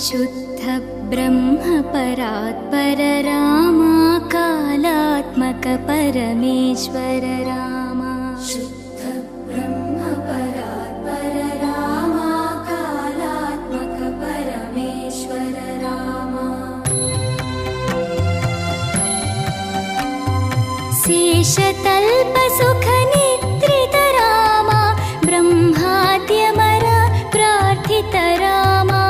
शुद्ध ब्रह्म परात्पर रामा कालात्मक परमेश्वर रामा। शुद्ध ब्रह्म परात्पर रामा कालात्मक परमेश्वर रामा। शेषतल्प सुख निद्रित रामा ब्रह्माद्यमर प्रार्थित रामा।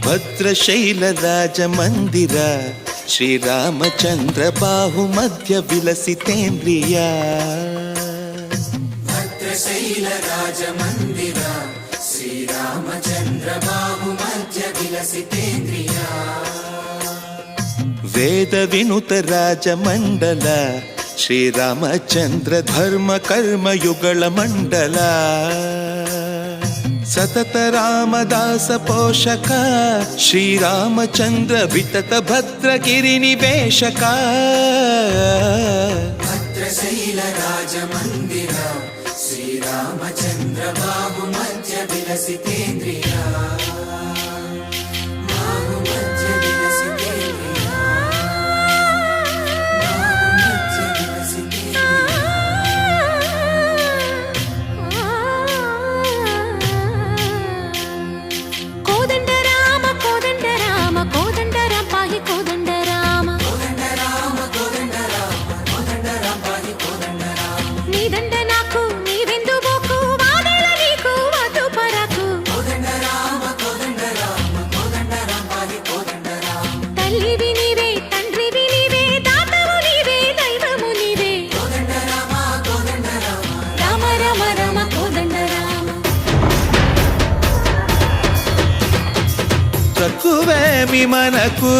ಭದ್ರಶೈಲ ರಾಜ ಮಂದಿರ ಶ್ರೀರಾಮಚಂದ್ರ ಬಾಹು ಮಧ್ಯ ವಿಲಸಿತೇಂದ್ರಿಯ। ಭದ್ರಶೈಲ ರಾಜ ಮಂದಿರ ಶ್ರೀರಾಮಚಂದ್ರ ಬಾಹು ಮಧ್ಯ ವಿಲಸಿತೇಂದ್ರಿಯ। ವೇದ ವಿನುತ ರಾಜ ಮಂಡಲ ಶ್ರೀರಾಮಚಂದ್ರ ಧರ್ಮ ಕರ್ಮ ಯುಗಳ ಮಂಡಲ। ಸತತ ರಾಮದಾಸ ಪೋಷಕ ಶ್ರೀರಾಮಚಂದ್ರ ವಿತತ ಭದ್ರಗಿರಿ ನಿವೇಶಕ। ಭದ್ರಶೈಲ ರಾಜ ಮಂದಿರ ಶ್ರೀರಾಮಚಂದ್ರ ಬಾಹು ಮಧ್ಯ ವಿಲಸಿತೇಂದ್ರಿಯ। ಬಾಹು ಮಧ್ಯ ವಿಲಸಿತೇಂದ್ರಿಯ। ಬಾಹು ಮಧ್ಯ ವಿಲಸಿತೇಂದ್ರಿಯ। తక్కువేమి మనకు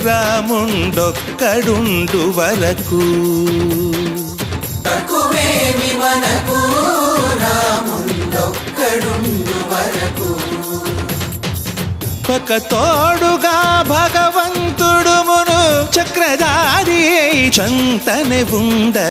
రాముండొక్కడుండు వరకు। తక్కువేమి మనకు రాముండొక్కడుండు వరకు। ఒక తోడుగా భగవంతుడు మును చక్రధారి చెంతనే ఉండ